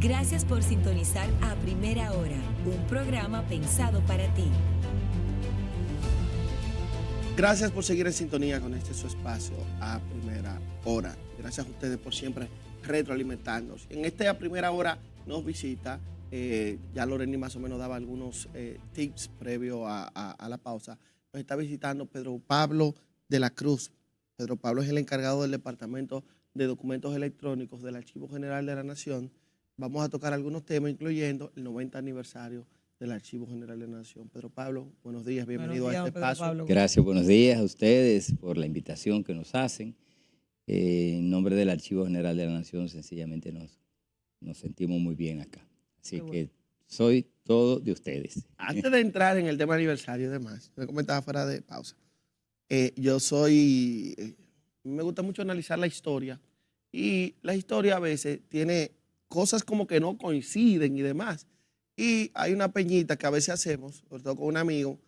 Gracias por sintonizar a Primera Hora, un programa pensado para ti. Gracias por seguir en sintonía con este su espacio a Primera Hora. Gracias a ustedes por siempre retroalimentarnos. En esta Primera Hora nos visita, ya Loreni más o menos daba algunos tips previo a la pausa. Nos está visitando Pedro Pablo de la Cruz. Pedro Pablo es el encargado del Departamento de Documentos Electrónicos del Archivo General de la Nación. Vamos a tocar algunos temas, incluyendo el 90 aniversario del Archivo General de la Nación. Pedro Pablo, buenos días, bienvenido a este espacio. Gracias, buenos días a ustedes por la invitación que nos hacen. En nombre del Archivo General de la Nación, sencillamente nos sentimos muy bien acá. Así que soy todo de ustedes. Antes de entrar en el tema aniversario y demás, me comentaba fuera de pausa, me gusta mucho analizar la historia, y la historia a veces tiene cosas como que no coinciden y demás. Y hay una peñita que a veces hacemos, sobre todo con un amigo,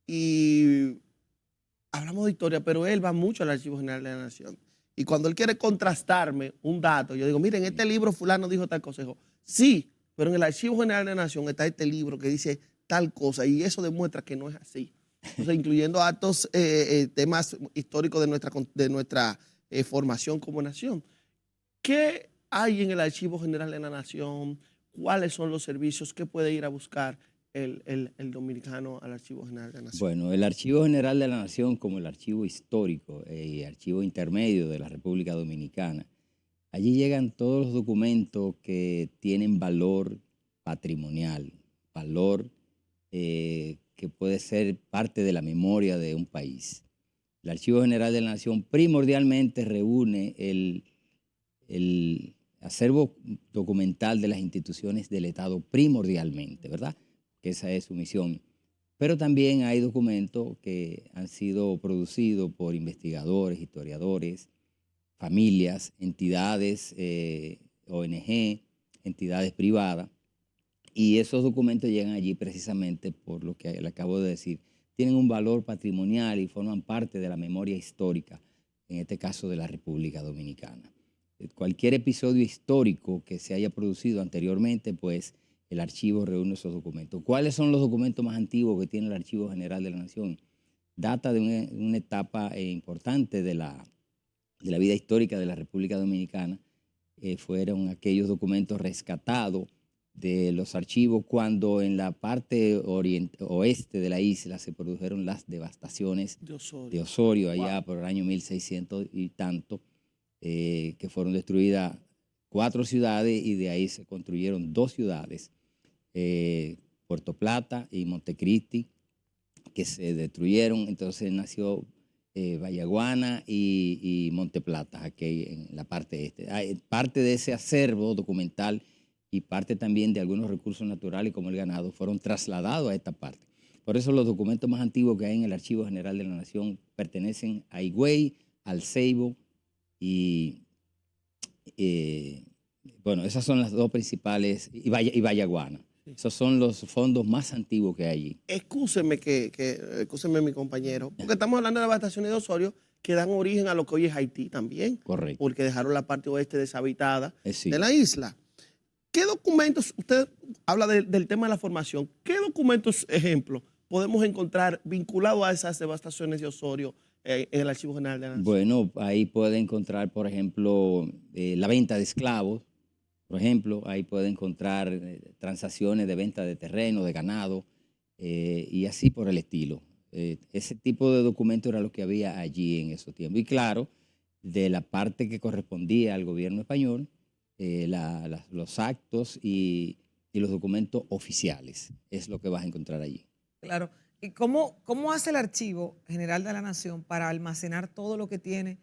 y hablamos de historia, pero él va mucho al Archivo General de la Nación. Y cuando él quiere contrastarme un dato, yo digo, miren, este libro fulano dijo tal cosa. Dijo, sí, pero en el Archivo General de la Nación está este libro que dice tal cosa, y eso demuestra que no es así. Entonces, incluyendo actos, temas históricos de nuestra formación como nación. ¿Qué hay en el Archivo General de la Nación? ¿Cuáles son los servicios que puede ir a buscar el dominicano al Archivo General de la Nación? Bueno, el Archivo General de la Nación, como el archivo histórico y archivo intermedio de la República Dominicana, allí llegan todos los documentos que tienen valor patrimonial, valor que puede ser parte de la memoria de un país. El Archivo General de la Nación primordialmente reúne el acervo documental de las instituciones del Estado primordialmente, ¿verdad? Que esa es su misión. Pero también hay documentos que han sido producidos por investigadores, historiadores, familias, entidades, ONG, entidades privadas, y esos documentos llegan allí precisamente por lo que le acabo de decir. Tienen un valor patrimonial y forman parte de la memoria histórica, en este caso de la República Dominicana. Cualquier episodio histórico que se haya producido anteriormente, pues el archivo reúne esos documentos. ¿Cuáles son los documentos más antiguos que tiene el Archivo General de la Nación? Data de una etapa importante de la vida histórica de la República Dominicana. Fueron aquellos documentos rescatados de los archivos cuando en la parte oeste de la isla se produjeron las devastaciones de Osorio allá por el año 1600 y tanto. Que fueron destruidas 4 ciudades y de ahí se construyeron 2 ciudades, Puerto Plata y Montecristi, que se destruyeron. Entonces nació Vallaguana y Monteplata, aquí en la parte este. Parte de ese acervo documental y parte también de algunos recursos naturales como el ganado fueron trasladados a esta parte. Por eso los documentos más antiguos que hay en el Archivo General de la Nación pertenecen a Higüey, al Ceibo, y bueno, esas son las 2 principales, y Vallaguana. Sí. Esos son los fondos más antiguos que hay allí. Excúseme excúseme mi compañero, porque estamos hablando de las devastaciones de Osorio que dan origen a lo que hoy es Haití también. Correcto. Porque dejaron la parte oeste deshabitada de la isla. ¿Qué documentos, usted habla del tema de la formación, qué documentos, ejemplo, podemos encontrar vinculados a esas devastaciones de Osorio en el Archivo General de la Nación? Bueno, ahí puede encontrar, por ejemplo, la venta de esclavos. Por ejemplo, ahí puede encontrar transacciones de venta de terreno, de ganado, y así por el estilo. Ese tipo de documentos era lo que había allí en esos tiempos. Y claro, de la parte que correspondía al gobierno español, los actos y los documentos oficiales es lo que vas a encontrar allí. Claro. ¿Y cómo hace el Archivo General de la Nación para almacenar todo lo que tiene?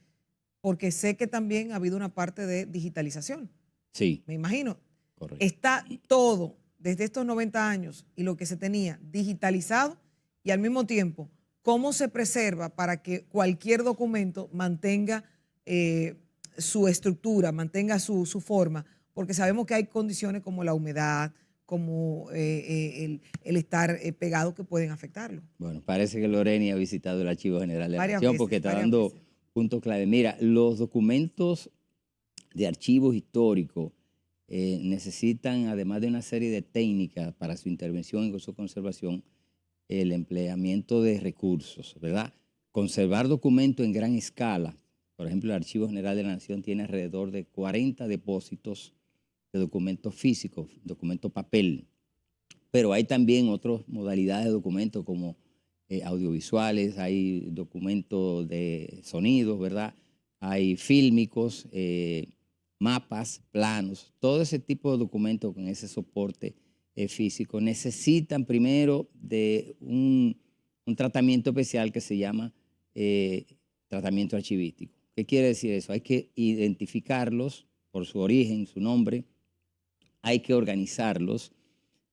Porque sé que también ha habido una parte de digitalización. Sí. Me imagino. Correcto. Está todo, desde estos 90 años y lo que se tenía digitalizado, y al mismo tiempo, ¿cómo se preserva para que cualquier documento mantenga su estructura, mantenga su forma? Porque sabemos que hay condiciones como la humedad, como el estar pegado, que pueden afectarlo. Bueno, parece que Loreni ha visitado el Archivo General de la Nación porque está varias dando veces. puntos clave. Mira, los documentos de archivos históricos necesitan, además de una serie de técnicas para su intervención y su conservación, el empleamiento de recursos, ¿verdad? Conservar documentos en gran escala. Por ejemplo, el Archivo General de la Nación tiene alrededor de 40 depósitos de documentos físicos, documentos papel. Pero hay también otras modalidades de documentos como audiovisuales, hay documentos de sonidos, ¿verdad? Hay fílmicos, mapas, planos, todo ese tipo de documentos con ese soporte físico necesitan primero de un tratamiento especial que se llama tratamiento archivístico. ¿Qué quiere decir eso? Hay que identificarlos por su origen, su nombre, hay que organizarlos,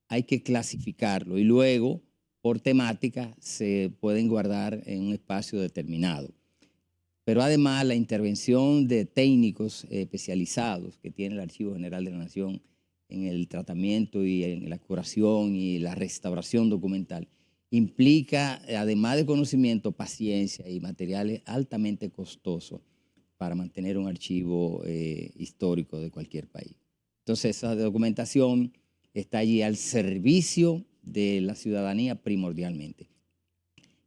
hay que clasificarlos y luego por temática se pueden guardar en un espacio determinado. Pero además la intervención de técnicos especializados que tiene el Archivo General de la Nación en el tratamiento y en la curación y la restauración documental implica, además de conocimiento, paciencia y materiales altamente costosos para mantener un archivo histórico de cualquier país. Entonces esa documentación está allí al servicio de la ciudadanía primordialmente.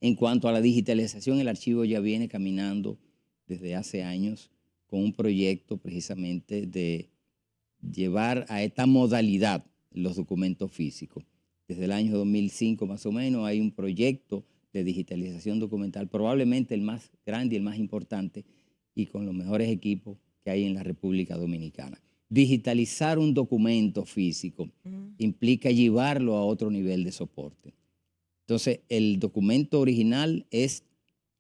En cuanto a la digitalización, el archivo ya viene caminando desde hace años con un proyecto precisamente de llevar a esta modalidad los documentos físicos. Desde el año 2005 más o menos hay un proyecto de digitalización documental, probablemente el más grande y el más importante y con los mejores equipos que hay en la República Dominicana. Digitalizar un documento físico implica llevarlo a otro nivel de soporte. Entonces, el documento original es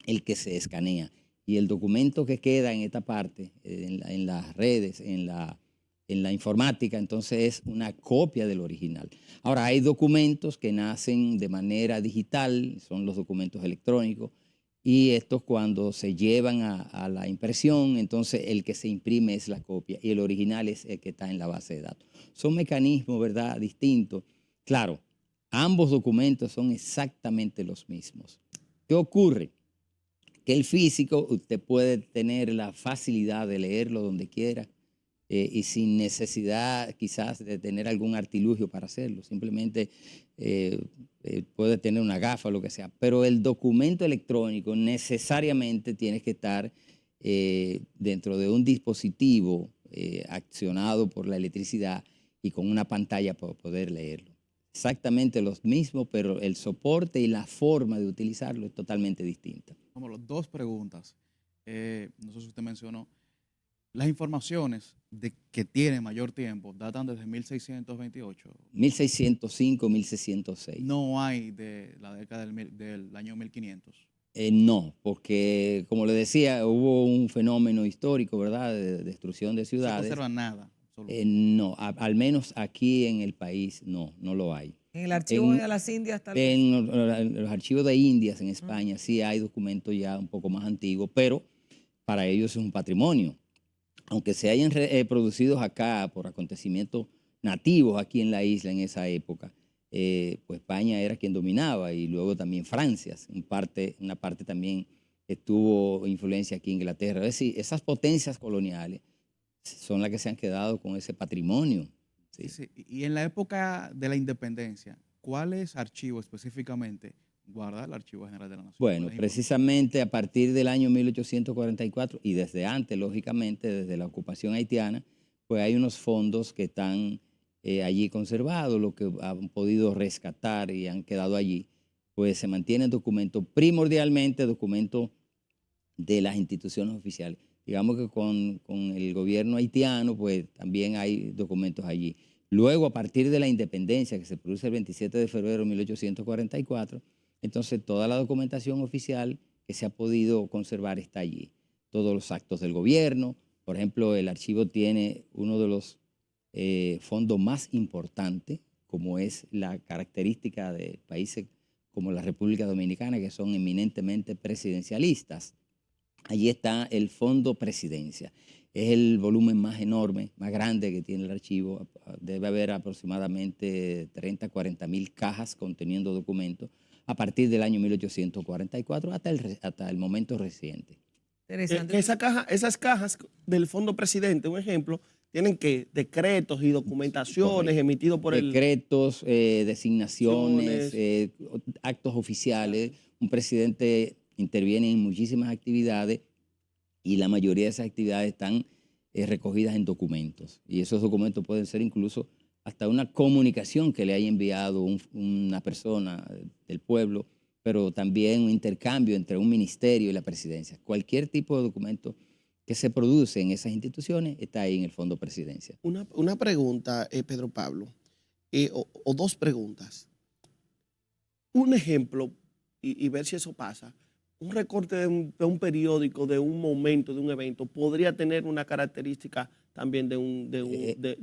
el que se escanea y el documento que queda en esta parte, en las redes, en la informática, entonces es una copia del original. Ahora, hay documentos que nacen de manera digital, son los documentos electrónicos, y estos cuando se llevan a la impresión, entonces el que se imprime es la copia y el original es el que está en la base de datos. Son mecanismos, ¿verdad?, distintos. Claro, ambos documentos son exactamente los mismos. ¿Qué ocurre? Que el físico usted puede tener la facilidad de leerlo donde quiera y sin necesidad quizás de tener algún artilugio para hacerlo. Simplemente puede tener una gafa o lo que sea. Pero el documento electrónico necesariamente tiene que estar dentro de un dispositivo accionado por la electricidad y con una pantalla para poder leerlo. Exactamente los mismos, pero el soporte y la forma de utilizarlo es totalmente distinta. Vamos, dos preguntas. No sé si usted mencionó, las informaciones que tienen mayor tiempo datan desde 1628. 1605, 1606. No hay de la década del año 1500. No, porque como le decía, hubo un fenómeno histórico, ¿verdad?, de destrucción de ciudades. No se conserva nada. No, al menos aquí en el país no lo hay. En el archivo de las Indias tal vez. En los archivos de Indias en España sí hay documentos ya un poco más antiguos, pero para ellos es un patrimonio. Aunque se hayan producidos acá por acontecimientos nativos aquí en la isla en esa época, pues España era quien dominaba y luego también Francia, una parte también tuvo influencia aquí en Inglaterra. Es decir, esas potencias coloniales son las que se han quedado con ese patrimonio. Sí. Sí, y en la época de la independencia, ¿cuáles archivos específicamente guarda el Archivo General de la Nación? Bueno, precisamente a partir del año 1844 y desde antes, lógicamente, desde la ocupación haitiana, pues hay unos fondos que están allí conservados, lo que han podido rescatar y han quedado allí, pues se mantienen documentos, primordialmente documentos de las instituciones oficiales. Digamos que con el gobierno haitiano, pues también hay documentos allí. Luego, a partir de la independencia, que se produce el 27 de febrero de 1844, entonces toda la documentación oficial que se ha podido conservar está allí. Todos los actos del gobierno, por ejemplo, el archivo tiene uno de los fondos más importantes, como es la característica de países como la República Dominicana, que son eminentemente presidencialistas. Allí está el Fondo Presidencia. Es el volumen más enorme, más grande que tiene el archivo. Debe haber aproximadamente 30, 40 mil cajas conteniendo documentos a partir del año 1844 hasta el momento reciente. Esas cajas del Fondo Presidente, un ejemplo, tienen que decretos y documentaciones Correcto. emitidos por el... Decretos, designaciones, Acciones. actos oficiales. Un presidente interviene en muchísimas actividades y la mayoría de esas actividades están recogidas en documentos. Y esos documentos pueden ser incluso hasta una comunicación que le haya enviado una persona del pueblo, pero también un intercambio entre un ministerio y la presidencia. Cualquier tipo de documento que se produce en esas instituciones está ahí en el Fondo Presidencia. Una pregunta, Pedro Pablo, o dos preguntas. Un ejemplo, y ver si eso pasa. Un recorte de un periódico, de un momento, de un evento, podría tener una característica también de un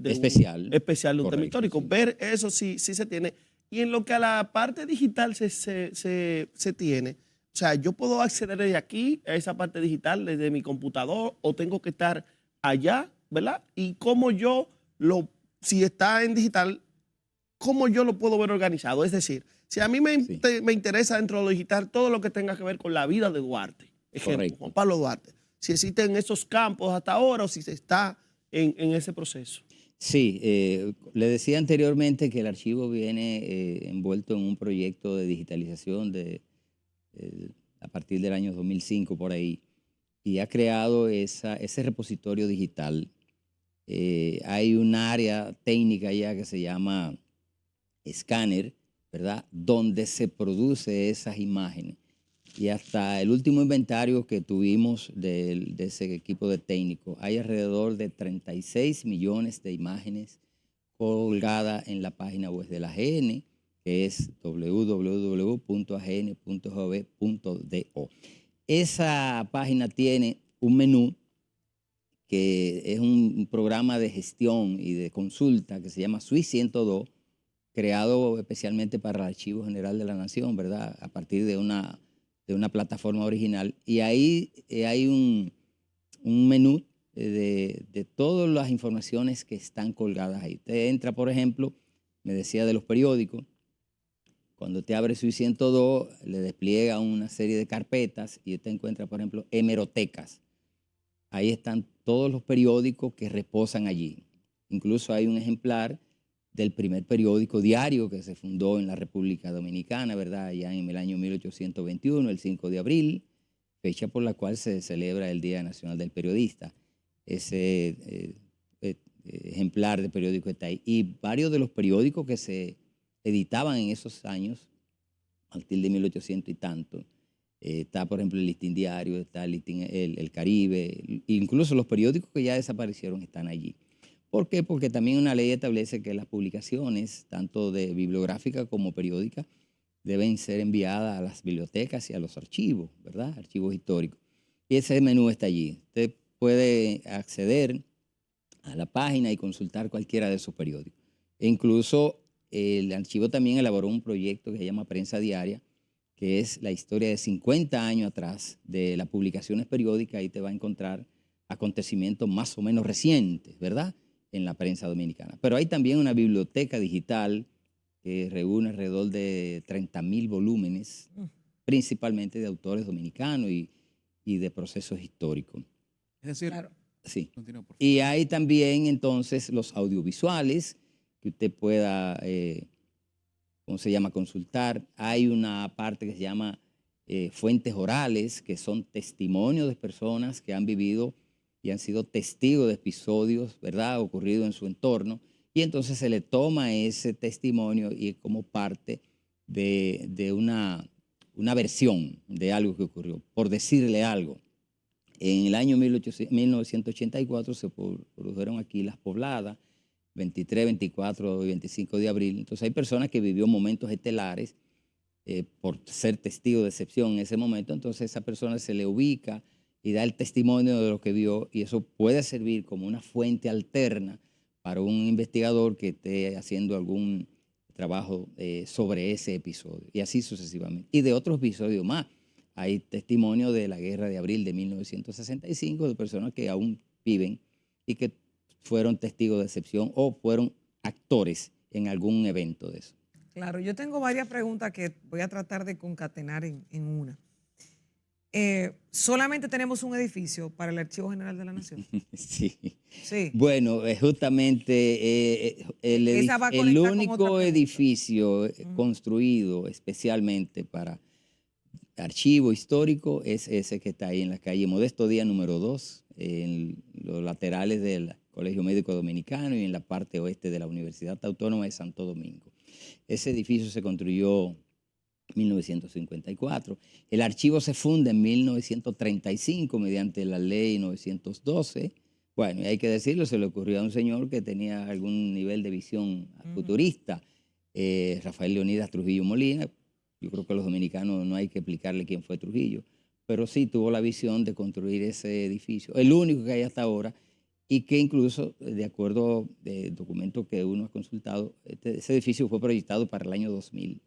Especial. especial de un tema Correcto, histórico. sí. Ver eso sí se tiene. Y en lo que a la parte digital se tiene, o sea, yo puedo acceder desde aquí a esa parte digital, desde mi computador, o tengo que estar allá, ¿verdad? Y cómo si está en digital, cómo yo lo puedo ver organizado. Es decir, si a mí Sí. me interesa dentro de lo digital todo lo que tenga que ver con la vida de Duarte, ejemplo, Correcto. Juan Pablo Duarte, si existen esos campos hasta ahora o si se está en ese proceso. Sí, le decía anteriormente que el archivo viene envuelto en un proyecto de digitalización a partir del año 2005 por ahí, y ha creado ese repositorio digital. Hay un área técnica ya que se llama escáner, ¿verdad? Donde se produce esas imágenes. Y hasta el último inventario que tuvimos de ese equipo de técnicos, hay alrededor de 36 millones de imágenes colgadas en la página web de la AGN, que es www.agn.gov.do. Esa página tiene un menú que es un programa de gestión y de consulta que se llama Suite 102, creado especialmente para el Archivo General de la Nación, ¿verdad? A partir de una plataforma original. Y ahí hay un menú de todas las informaciones que están colgadas ahí. Usted entra, por ejemplo, me decía de los periódicos, cuando te abre Suite 102, le despliega una serie de carpetas y usted encuentra, por ejemplo, hemerotecas. Ahí están todos los periódicos que reposan allí. Incluso hay un ejemplar del primer periódico diario que se fundó en la República Dominicana, ¿verdad? Ya en el año 1821, el 5 de abril, fecha por la cual se celebra el Día Nacional del Periodista. Ese ejemplar de periódico está ahí. Y varios de los periódicos que se editaban en esos años, a partir de 1800 y tanto, está, por ejemplo, el Listín Diario, está el Caribe, incluso los periódicos que ya desaparecieron están allí. ¿Por qué? Porque también una ley establece que las publicaciones, tanto de bibliográfica como periódica, deben ser enviadas a las bibliotecas y a los archivos, ¿verdad? Archivos históricos. Y ese menú está allí. Usted puede acceder a la página y consultar cualquiera de esos periódicos. E incluso el archivo también elaboró un proyecto que se llama Prensa Diaria, que es la historia de 50 años atrás de las publicaciones periódicas. Ahí te va a encontrar acontecimientos más o menos recientes, ¿verdad?, en la prensa dominicana. Pero hay también una biblioteca digital que reúne alrededor de 30.000 volúmenes, principalmente de autores dominicanos y de procesos históricos. Es decir, Claro. Sí. continúa, por favor. Y hay también entonces los audiovisuales que usted pueda, ¿cómo se llama?, consultar. Hay una parte que se llama fuentes orales, que son testimonios de personas que han vivido y han sido testigos de episodios, ¿verdad?, ocurridos en su entorno. Y entonces se le toma ese testimonio y es como parte de una versión de algo que ocurrió, por decirle algo. En el año 1984 se produjeron aquí las pobladas, 23, 24 y 25 de abril. Entonces hay personas que vivió momentos estelares por ser testigo de excepción en ese momento. Entonces a esa persona se le ubica y da el testimonio de lo que vio, y eso puede servir como una fuente alterna para un investigador que esté haciendo algún trabajo sobre ese episodio, y así sucesivamente. Y de otros episodios más. Hay testimonio de la Guerra de Abril de 1965 de personas que aún viven y que fueron testigos de excepción o fueron actores en algún evento de eso. Claro, yo tengo varias preguntas que voy a tratar de concatenar en una. solamente tenemos un edificio para el Archivo General de la Nación. Sí. Sí. Bueno, justamente Esa va a el conectar con otra único pregunta. edificio construido especialmente para archivo histórico es ese que está ahí en la calle Modesto Díaz número 2, en los laterales del Colegio Médico Dominicano y en la parte oeste de la Universidad Autónoma de Santo Domingo. Ese edificio se construyó en 1954. El archivo se funda en 1935 mediante la ley 912. Bueno, y hay que decirlo, se le ocurrió a un señor que tenía algún nivel de visión futurista, Rafael Leonidas Trujillo Molina. Yo creo que a los dominicanos no hay que explicarle quién fue Trujillo, pero sí tuvo la visión de construir ese edificio, el único que hay hasta ahora, y que incluso, de acuerdo al documento que uno ha consultado, ese edificio fue proyectado para el año 2000.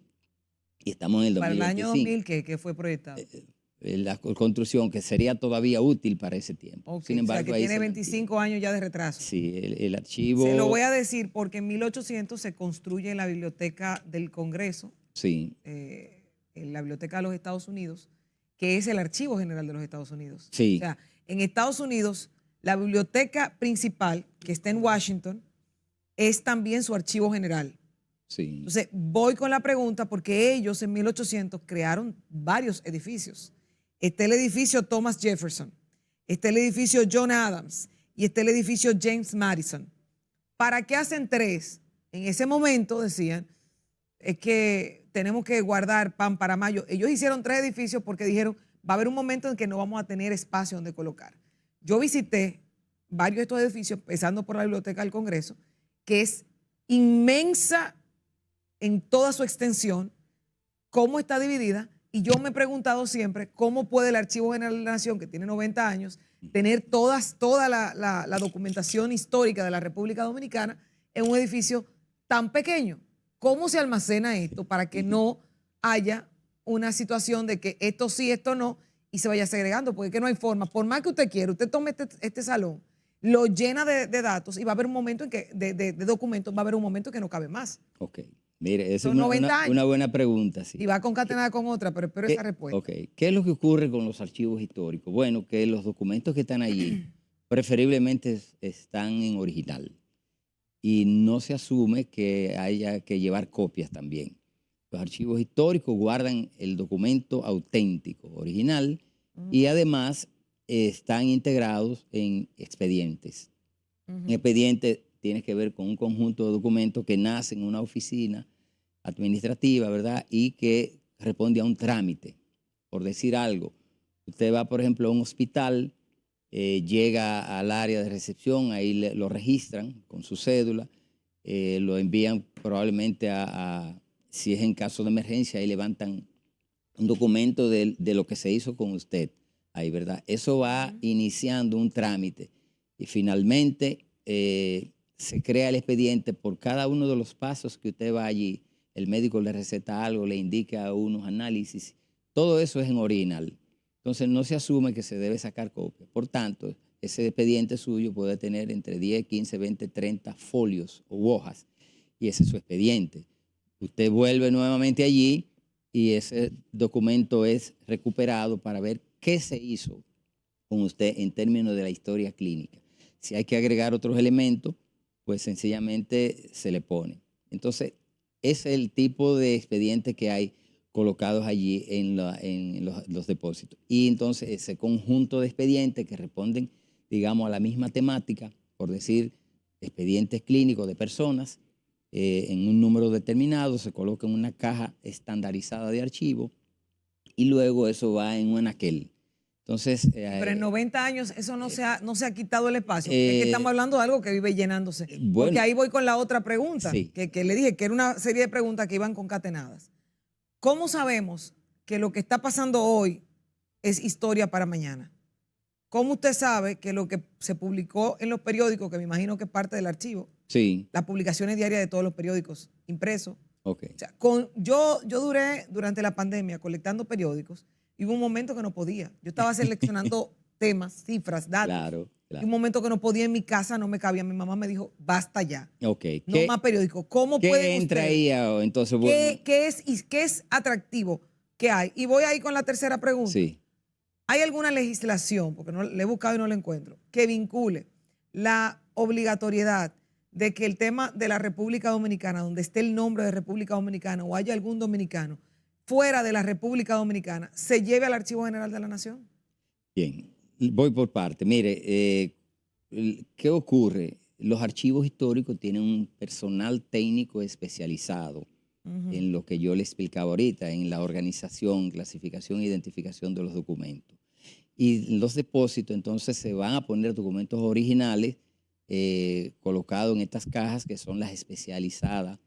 Y estamos en el 2025. Para el año 2000, ¿qué fue proyectado? La construcción que sería todavía útil para ese tiempo. Okay, Sin embargo, o sea, que ahí tiene se 25 años ya de retraso. Sí, el archivo... Se lo voy a decir porque en 1800 se construye la Biblioteca del Congreso, Sí. en la Biblioteca de los Estados Unidos, que es el Archivo General de los Estados Unidos. Sí. O sea, en Estados Unidos, la biblioteca principal, que está en Washington, es también su archivo general. Sí. Entonces, voy con la pregunta porque ellos en 1800 crearon varios edificios. Está el edificio Thomas Jefferson, está el edificio John Adams y está el edificio James Madison. ¿Para qué hacen tres? En ese momento decían, es que tenemos que guardar pan para mayo. Ellos hicieron tres edificios porque dijeron, va a haber un momento en que no vamos a tener espacio donde colocar. Yo visité varios de estos edificios, empezando por la Biblioteca del Congreso, que es inmensa en toda su extensión, cómo está dividida, y yo me he preguntado siempre cómo puede el Archivo General de la Nación, que tiene 90 años, tener toda la documentación histórica de la República Dominicana en un edificio tan pequeño. ¿Cómo se almacena esto para que no haya una situación de que esto sí, esto no, y se vaya segregando? Porque es que no hay forma. Por más que usted quiera, usted tome este salón, lo llena de datos y va a haber un momento en que, de documentos, va a haber un momento en que no cabe más. Ok. Mire, esa Son es 90 años. una buena pregunta. Sí. Y va concatenada con otra, pero espero esa respuesta. Ok. ¿Qué es lo que ocurre con los archivos históricos? Bueno, que los documentos que están allí preferiblemente están en original y no se asume que haya que llevar copias también. Los archivos históricos guardan el documento auténtico, original, y además están integrados en expedientes. Un expediente tiene que ver con un conjunto de documentos que nacen en una oficina administrativa, ¿verdad? Y que responde a un trámite. Por decir algo, usted va, por ejemplo, a un hospital, llega al área de recepción, ahí lo registran con su cédula, lo envían probablemente si es en caso de emergencia, ahí levantan un documento de lo que se hizo con usted, ahí, ¿verdad? Eso va iniciando un trámite y finalmente se crea el expediente por cada uno de los pasos que usted va allí. El médico le receta algo, le indica unos análisis. Todo eso es en original. Entonces no se asume que se debe sacar copia. Por tanto, ese expediente suyo puede tener entre 10, 15, 20, 30 folios o hojas. Y ese es su expediente. Usted vuelve nuevamente allí y ese documento es recuperado para ver qué se hizo con usted en términos de la historia clínica. Si hay que agregar otros elementos, pues sencillamente se le pone. Entonces, ese es el tipo de expediente que hay colocados allí en los depósitos. Y entonces ese conjunto de expedientes que responden, digamos, a la misma temática, por decir, expedientes clínicos de personas, en un número determinado, se coloca en una caja estandarizada de archivo y luego eso va en un anaquel. Entonces, pero en 90 años eso no se ha quitado el espacio. Es que estamos hablando de algo que vive llenándose. Bueno, porque ahí voy con la otra pregunta, sí. que le dije que era una serie de preguntas que iban concatenadas. ¿Cómo sabemos que lo que está pasando hoy es historia para mañana? ¿Cómo usted sabe que lo que se publicó en los periódicos, que me imagino que es parte del archivo, sí. las publicaciones diarias de todos los periódicos impresos? Okay. O sea, yo duré durante la pandemia colectando periódicos y hubo un momento que no podía. Yo estaba seleccionando temas, cifras, datos. Claro, claro. Y un momento que no podía en mi casa, no me cabía. Mi mamá me dijo, basta ya. Okay. No más periódicos. ¿Cómo ¿Qué pueden entra ustedes? ahí entonces? Bueno, ¿Qué es atractivo? ¿Qué hay? Y voy ahí con la tercera pregunta. sí. ¿Hay alguna legislación, porque no le he buscado y no la encuentro, que vincule la obligatoriedad de que el tema de la República Dominicana, donde esté el nombre de República Dominicana o haya algún dominicano fuera de la República Dominicana, se lleve al Archivo General de la Nación? Bien, voy por parte. Mire, ¿qué ocurre? Los archivos históricos tienen un personal técnico especializado en lo que yo le explicaba ahorita, en la organización, clasificación e identificación de los documentos. Y los depósitos entonces se van a poner documentos originales colocados en estas cajas que son las especializadas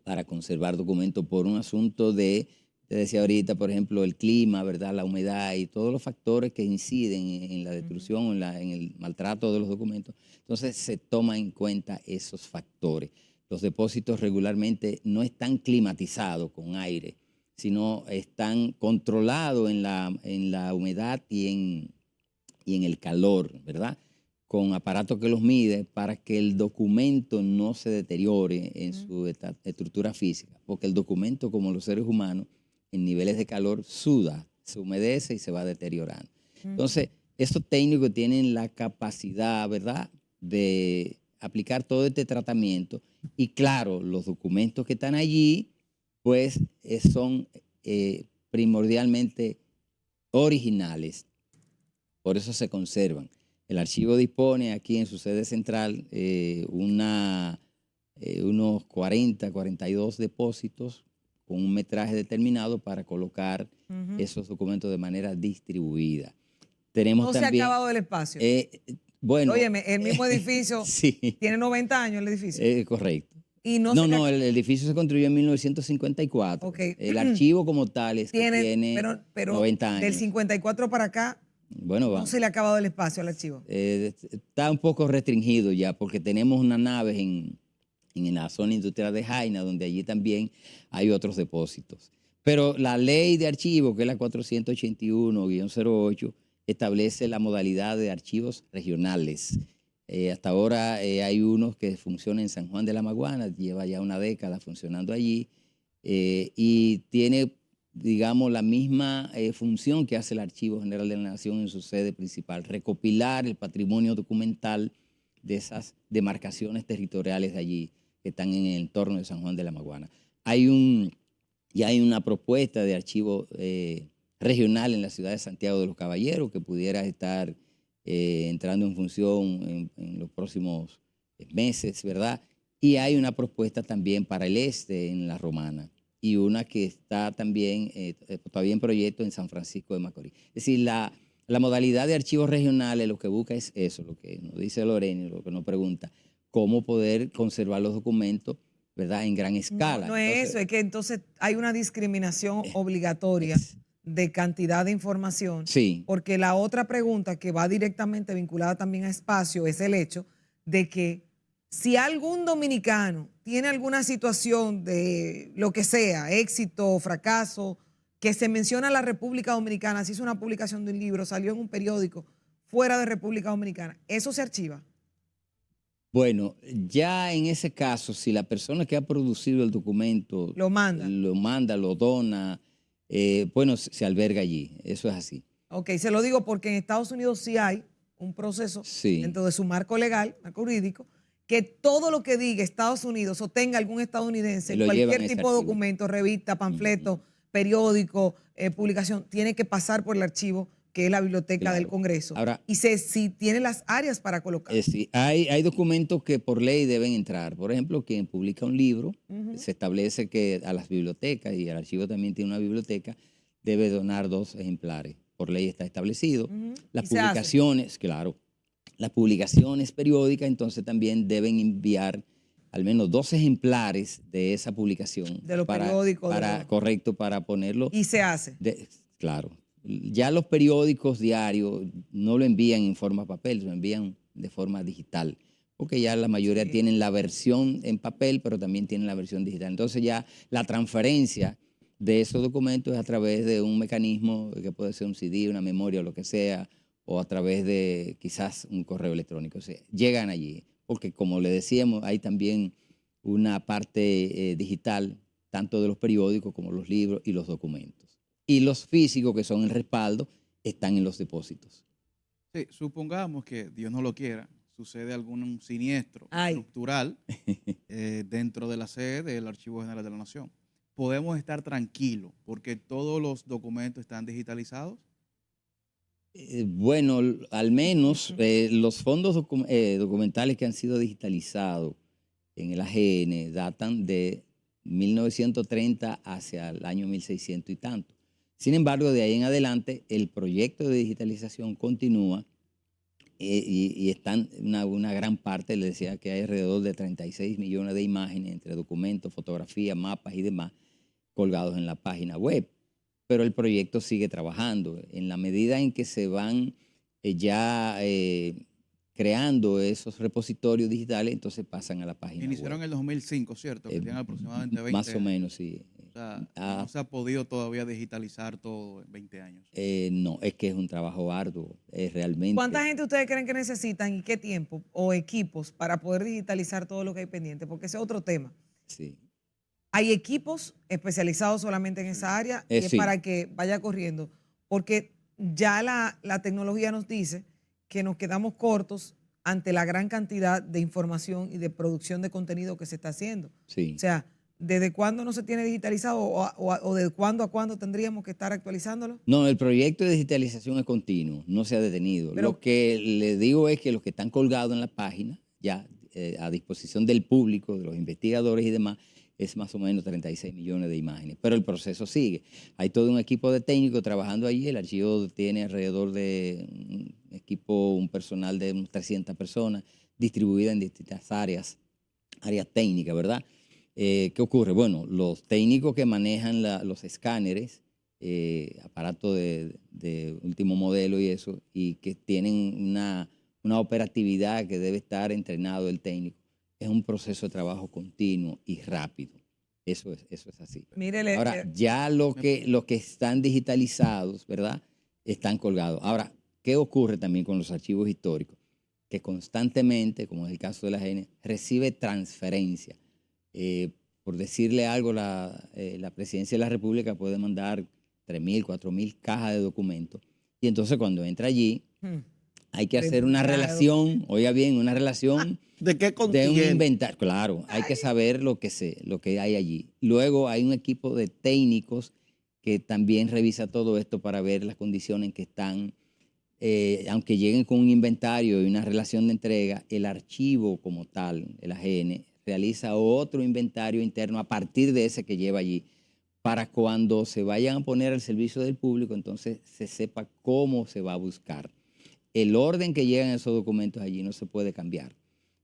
para conservar documentos por un asunto de, te decía ahorita, por ejemplo, el clima, ¿verdad? La humedad y todos los factores que inciden en la destrucción o en el maltrato de los documentos. Entonces se toman en cuenta esos factores. Los depósitos regularmente no están climatizados con aire, sino están controlados en la humedad y en el calor, ¿verdad? Con aparatos que los mide para que el documento no se deteriore en su estructura física, porque el documento, como los seres humanos, en niveles de calor suda, se humedece y se va deteriorando. Entonces, estos técnicos tienen la capacidad, ¿verdad?, de aplicar todo este tratamiento y claro, los documentos que están allí, pues son primordialmente originales, por eso se conservan. El archivo dispone aquí en su sede central unos 40, 42 depósitos con un metraje determinado para colocar esos documentos de manera distribuida. Tenemos No también, se ha acabado el espacio. Bueno, Óyeme, el mismo edificio sí, tiene 90 años el edificio. correcto. Y no, El edificio se construyó en 1954. Okay. El archivo como tal es que tiene pero 90 años. del 54 para acá, bueno, no se le ha acabado el espacio al archivo. Está un poco restringido ya porque tenemos unas naves en la zona industrial de Jaina, donde allí también hay otros depósitos. Pero la ley de archivo, que es la 481-08, establece la modalidad de archivos regionales. Hasta ahora hay unos que funcionan en San Juan de la Maguana, lleva ya una década funcionando allí y tiene, digamos, la misma función que hace el Archivo General de la Nación en su sede principal, recopilar el patrimonio documental de esas demarcaciones territoriales de allí que están en el entorno de San Juan de la Maguana. Ya hay una propuesta de archivo regional en la ciudad de Santiago de los Caballeros que pudiera estar entrando en función en los próximos meses, ¿verdad? Y hay una propuesta también para el este en La Romana y una que está también todavía en proyecto en San Francisco de Macorís. Es decir, la modalidad de archivos regionales lo que busca es eso, lo que nos dice Lorena, lo que nos pregunta, cómo poder conservar los documentos, ¿verdad?, en gran escala. No es entonces, eso, es que entonces hay una discriminación obligatoria de cantidad de información. Sí. Porque la otra pregunta que va directamente vinculada también a espacio es el hecho de que si algún dominicano tiene alguna situación de lo que sea, éxito o fracaso, que se menciona la República Dominicana, si es una publicación de un libro, salió en un periódico fuera de República Dominicana, ¿eso se archiva? Bueno, ya en ese caso, si la persona que ha producido el documento lo manda, lo dona, bueno, se alberga allí. Eso es así. Ok, se lo digo porque en Estados Unidos sí hay un proceso dentro de su marco legal, marco jurídico, que todo lo que diga Estados Unidos o tenga algún estadounidense, cualquier tipo de documento, revista, panfleto, periódico, publicación, tiene que pasar por el archivo que es la biblioteca del Congreso. Ahora, y si tiene las áreas para colocar. Sí, hay documentos que por ley deben entrar. Por ejemplo, quien publica un libro, se establece que a las bibliotecas, y el archivo también tiene una biblioteca, debe donar 2 ejemplares. Por ley está establecido. Las publicaciones, claro, las publicaciones periódicas entonces también deben enviar al menos 2 ejemplares de esa publicación. De los periódicos. Correcto, para ponerlo. Y se hace. Claro. Ya los periódicos diarios no lo envían en forma papel, lo envían de forma digital, porque ya la mayoría tienen la versión en papel, pero también tienen la versión digital. Entonces ya la transferencia de esos documentos es a través de un mecanismo que puede ser un CD, una memoria o lo que sea, o a través de quizás un correo electrónico. O sea, llegan allí, porque como le decíamos, hay también una parte digital, tanto de los periódicos como los libros y los documentos. Y los físicos, que son el respaldo, están en los depósitos. Sí, supongamos que Dios no lo quiera, sucede algún siniestro Ay. estructural dentro de la sede del Archivo General de la Nación. ¿Podemos estar tranquilos porque todos los documentos están digitalizados? Bueno, al menos los fondos documentales que han sido digitalizados en el AGN datan de 1930 hacia el año 1600 y tanto. Sin embargo, de ahí en adelante, el proyecto de digitalización continúa y están una gran parte, le decía que hay alrededor de 36 millones de imágenes entre documentos, fotografías, mapas y demás colgados en la página web. Pero el proyecto sigue trabajando. En la medida en que se van creando esos repositorios digitales, entonces pasan a la página Iniciaron web. en el 2005, ¿cierto? Que tienen aproximadamente 20 Más o años. menos, sí. O sea, no se ha podido todavía digitalizar todo en 20 años. No, es que es un trabajo arduo, realmente. ¿Cuánta gente ustedes creen que necesitan y qué tiempo o equipos para poder digitalizar todo lo que hay pendiente? Porque ese es otro tema. Sí. Hay equipos especializados solamente en esa área y es sí. para que vaya corriendo, porque ya la tecnología nos dice que nos quedamos cortos ante la gran cantidad de información y de producción de contenido que se está haciendo. Sí. O sea, ¿desde cuándo no se tiene digitalizado o de cuándo a cuándo tendríamos que estar actualizándolo? No, el proyecto de digitalización es continuo, no se ha detenido. Pero- Lo que le digo es que los que están colgados en la página, ya a disposición del público, de los investigadores y demás, es más o menos 36 millones de imágenes. Pero el proceso sigue. Hay todo un equipo de técnicos trabajando allí. El archivo tiene alrededor de un personal de unas 300 personas distribuidas en distintas áreas técnicas, ¿verdad? ¿Qué ocurre? Bueno, los técnicos que manejan los escáneres, aparatos de último modelo y eso, y que tienen una operatividad que debe estar entrenado el técnico, es un proceso de trabajo continuo y rápido. Eso es así. Mire, Ahora, ya los que están digitalizados, ¿verdad? Están colgados. Ahora, ¿qué ocurre también con los archivos históricos? Que constantemente, como es el caso de la AGN, recibe transferencia. Por decirle algo, la Presidencia de la República puede mandar 3.000, 4.000 cajas de documentos. Y entonces cuando entra allí, hay que hacer una relación, oiga bien, una relación ¿De qué de un contiene? inventario. Claro, hay que saber lo que hay allí. Luego hay un equipo de técnicos que también revisa todo esto para ver las condiciones en que están. Aunque lleguen con un inventario y una relación de entrega, el archivo como tal, el AGN, realiza otro inventario interno a partir de ese que lleva allí, para cuando se vayan a poner al servicio del público, entonces se sepa cómo se va a buscar. El orden que llegan esos documentos allí no se puede cambiar,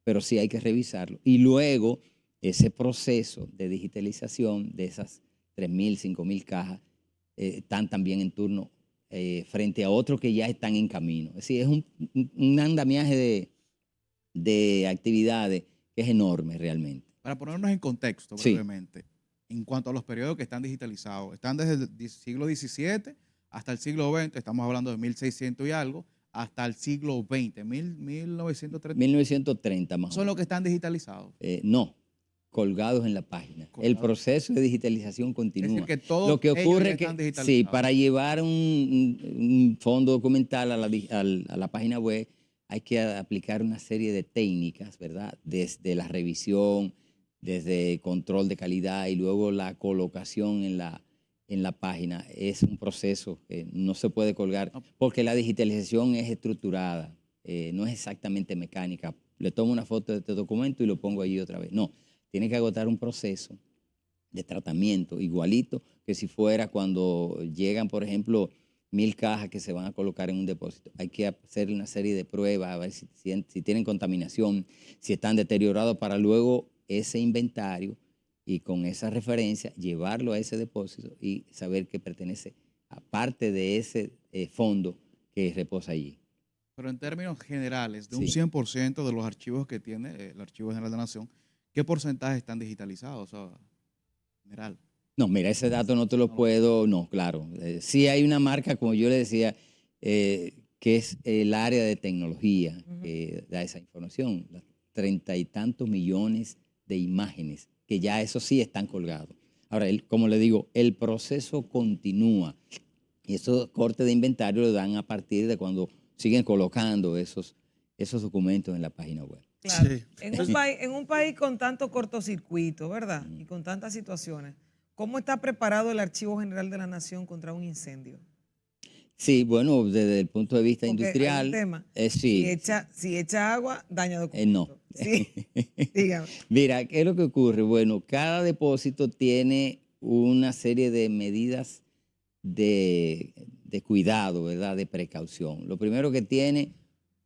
pero sí hay que revisarlo. Y luego ese proceso de digitalización de esas 3.000, 5.000 cajas están también en turno frente a otros que ya están en camino. Es decir, es un andamiaje de actividades que es enorme realmente. Para ponernos en contexto Sí. brevemente, en cuanto a los periodos que están digitalizados, están desde el siglo XVII hasta el siglo XX, estamos hablando de 1600 y algo, hasta el siglo XX, 1930. 1930 más o ¿Son menos. los que están digitalizados? No, colgados en la página. El Colgados. proceso de digitalización continúa. Es decir, que todos Lo que ellos ocurre ya es que, están digitalizados. sí, para llevar un fondo documental a la página web hay que aplicar una serie de técnicas, ¿verdad? Desde la revisión, desde control de calidad y luego la colocación en la página. Es un proceso que no se puede colgar porque la digitalización es estructurada, no es exactamente mecánica. Le tomo una foto de este documento y lo pongo allí otra vez. No, tiene que agotar un proceso de tratamiento igualito que si fuera cuando llegan, por ejemplo, 1.000 cajas que se van a colocar en un depósito. Hay que hacer una serie de pruebas, a ver si tienen contaminación, si están deteriorados, para luego ese inventario y con esa referencia llevarlo a ese depósito y saber que pertenece a parte de ese fondo que reposa allí. Pero en términos generales, de un Sí. 100% de los archivos que tiene el Archivo General de la Nación, ¿qué porcentaje están digitalizados? O sea, general. No, mira, ese dato no te lo puedo, no, claro. Sí hay una marca, como yo le decía, que es el área de tecnología que da esa información. 30 y tantos millones de imágenes, que ya eso sí están colgados. Ahora, como le digo, el proceso continúa. Y esos cortes de inventario lo dan a partir de cuando siguen colocando esos documentos en la página web. Claro. Sí. En un país con tanto cortocircuito, ¿verdad? Y con tantas situaciones, ¿cómo está preparado el Archivo General de la Nación contra un incendio? Sí, bueno, desde el punto de vista Porque hay un industrial, tema. sí. Si echa agua, daña No. documentos. Sí, dígame. Mira, ¿qué es lo que ocurre? Bueno, cada depósito tiene una serie de medidas de cuidado, ¿verdad? De precaución. Lo primero que tiene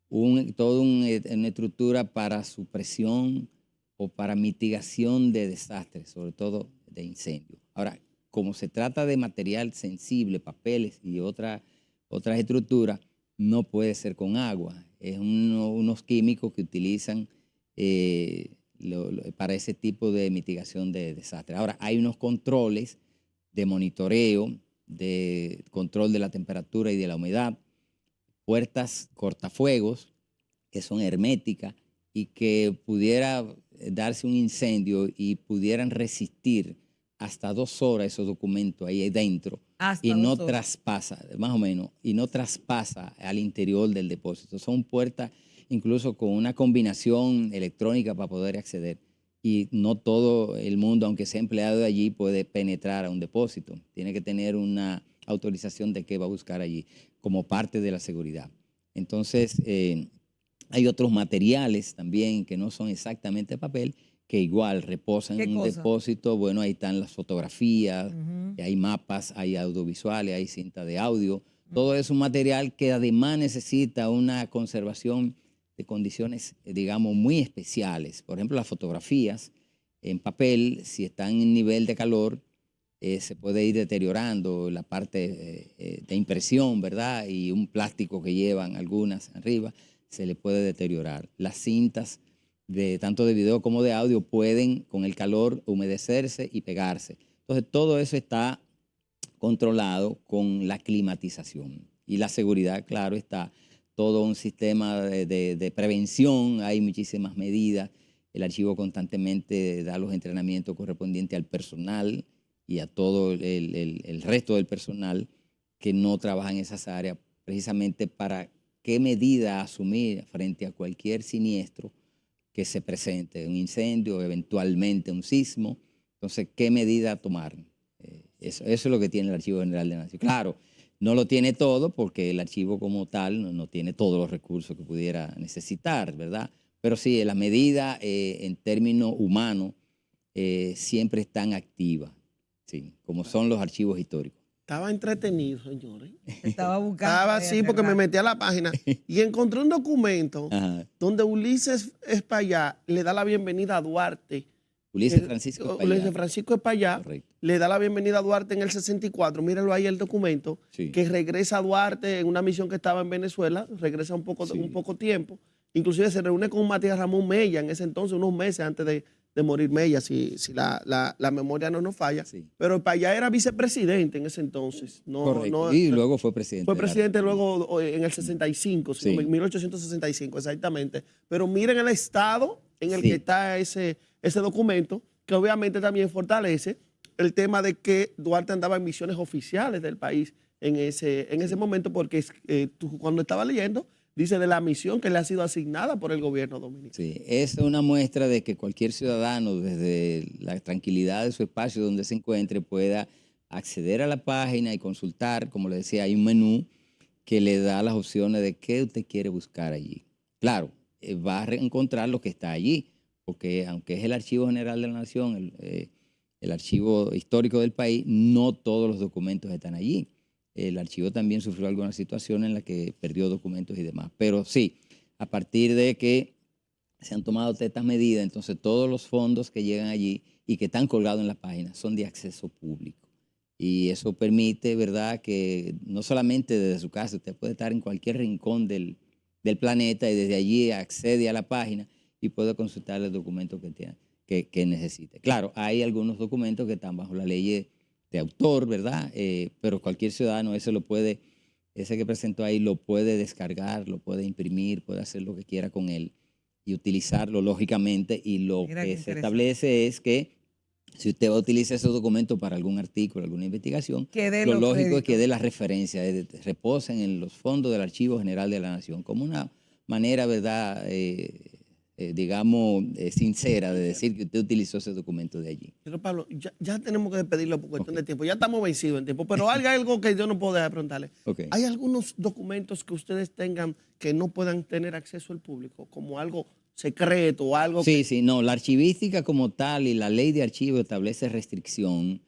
una estructura para supresión o para mitigación de desastres, sobre todo de incendios. Ahora, como se trata de material sensible, papeles y otras estructuras, no puede ser con agua. Es unos químicos que utilizan para ese tipo de mitigación de desastres. Ahora, hay unos controles de monitoreo, de control de la temperatura y de la humedad, puertas cortafuegos que son herméticas y que pudiera darse un incendio y pudieran resistir hasta 2 horas esos documentos ahí dentro Hasta y no 2 horas. traspasa, más o menos, y no traspasa al interior del depósito. Son puertas incluso con una combinación electrónica para poder acceder. Y no todo el mundo, aunque sea empleado de allí, puede penetrar a un depósito. Tiene que tener una autorización de qué va a buscar allí, como parte de la seguridad. Entonces, hay otros materiales también que no son exactamente papel, que igual reposan ¿Qué en un cosa? depósito. Bueno, ahí están las fotografías, Ujú. hay mapas, hay audiovisuales, hay cinta de audio. Todo es un material que además necesita una conservación de condiciones, digamos, muy especiales. Por ejemplo, las fotografías en papel, si están en nivel de calor, se puede ir deteriorando la parte de impresión, ¿verdad? Y un plástico que llevan algunas arriba se le puede deteriorar. Las cintas, tanto de video como de audio, pueden con el calor humedecerse y pegarse. Entonces, todo eso está controlado con la climatización. Y la seguridad, claro, está todo un sistema de prevención, hay muchísimas medidas. El archivo constantemente da los entrenamientos correspondientes al personal y a todo el resto del personal que no trabaja en esas áreas, precisamente para qué medida asumir frente a cualquier siniestro que se presente, un incendio, eventualmente un sismo. Entonces, ¿qué medida tomar? Eso es lo que tiene el Archivo General de la Nación. Claro, no lo tiene todo porque el archivo como tal no tiene todos los recursos que pudiera necesitar, ¿verdad? Pero sí, las medidas en términos humanos siempre están activas, sí, como son los archivos históricos. Estaba entretenido, señores. Estaba buscando. Estaba ahí, así porque me ¿verdad? metí a la página y encontré un documento Ajá. donde Ulises Espaillá le da la bienvenida a Duarte. Ulises Francisco Espaillá. Ulises Francisco Espaillá Correcto. le da la bienvenida a Duarte en el 64. Mírenlo ahí el documento, Sí. que regresa a Duarte en una misión que estaba en Venezuela, regresa un poco tiempo. Inclusive se reúne con Matías Ramón Mella en ese entonces, unos meses antes de morir Mella, si la memoria no nos falla. Sí. Pero Espaillá era vicepresidente en ese entonces. Correcto. Y luego fue presidente. Fue de la presidente República. luego en el 65, Sí. en 1865, exactamente. Pero miren el estado en el Sí. que está ese documento, que obviamente también fortalece el tema de que Duarte andaba en misiones oficiales del país en ese momento, porque tú cuando estaba leyendo, dice de la misión que le ha sido asignada por el gobierno dominicano. Sí, es una muestra de que cualquier ciudadano, desde la tranquilidad de su espacio donde se encuentre, pueda acceder a la página y consultar. Como le decía, hay un menú que le da las opciones de qué usted quiere buscar allí. Claro, va a encontrar lo que está allí, porque aunque es el Archivo General de la Nación, el archivo histórico del país, no todos los documentos están allí. El archivo también sufrió alguna situación en la que perdió documentos y demás. Pero sí, a partir de que se han tomado estas medidas, entonces todos los fondos que llegan allí y que están colgados en la página son de acceso público. Y eso permite, ¿verdad?, que no solamente desde su casa, usted puede estar en cualquier rincón del planeta y desde allí accede a la página y puede consultar el documento que necesite. Claro, hay algunos documentos que están bajo la ley de autor, ¿verdad? Pero cualquier ciudadano ese que presentó ahí lo puede descargar, lo puede imprimir, puede hacer lo que quiera con él y utilizarlo lógicamente. Y lo Mira qué que se interesante. establece es que Si usted va a utilizar esos documentos para algún artículo, alguna investigación, Que dé lo los lógico es que créditos. dé la referencia, reposen en los fondos del Archivo General de la Nación, como una manera, ¿verdad?, digamos, sincera de decir que usted utilizó ese documento de allí. Pero Pablo, ya tenemos que despedirlo por cuestión de tiempo. Ya estamos vencidos en tiempo, pero hay algo que yo no puedo dejar de preguntarle. Ok. ¿Hay algunos documentos que ustedes tengan que no puedan tener acceso al público, como algo secreto o algo Sí, sí, no, la archivística como tal y la ley de archivo establece restricción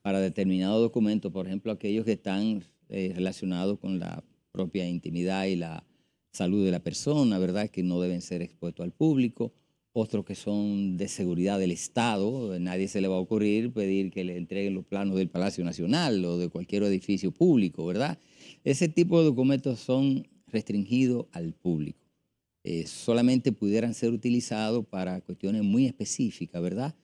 para determinados documentos, por ejemplo, aquellos que están relacionados con la propia intimidad y la salud de la persona, ¿verdad? Que no deben ser expuestos al público. Otros que son de seguridad del Estado, nadie se le va a ocurrir pedir que le entreguen los planos del Palacio Nacional o de cualquier edificio público, ¿verdad? Ese tipo de documentos son restringidos al público. Solamente pudieran ser utilizados para cuestiones muy específicas, ¿verdad?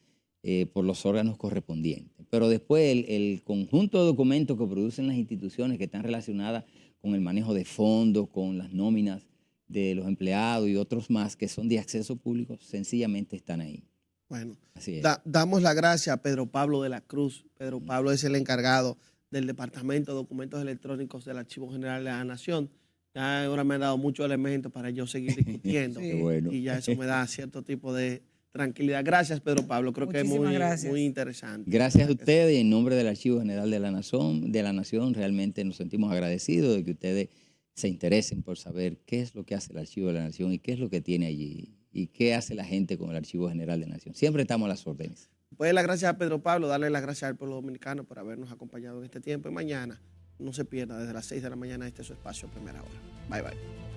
Por los órganos correspondientes. Pero después el conjunto de documentos que producen las instituciones que están relacionadas con el manejo de fondos, con las nóminas de los empleados y otros más que son de acceso público, sencillamente están ahí. Bueno, Así es. damos la gracia a Pedro Pablo de la Cruz. Pedro Pablo es el encargado del Departamento de Documentos Electrónicos del Archivo General de la Nación. Ya ahora me han dado muchos elementos para yo seguir discutiendo. Sí. Qué bueno. Y ya eso me da cierto tipo de tranquilidad. Gracias, Pedro Pablo. Creo que es Muchísimas gracias. muy interesante. Gracias a ustedes y en nombre del Archivo General de la Nación, realmente nos sentimos agradecidos de que ustedes se interesen por saber qué es lo que hace el Archivo de la Nación y qué es lo que tiene allí y qué hace la gente con el Archivo General de la Nación. Siempre estamos a las órdenes. Pues las gracias a Pedro Pablo, darle las gracias al pueblo dominicano por habernos acompañado en este tiempo. Y mañana no se pierda desde las 6 de la mañana este es su espacio Primera Hora. Bye, bye.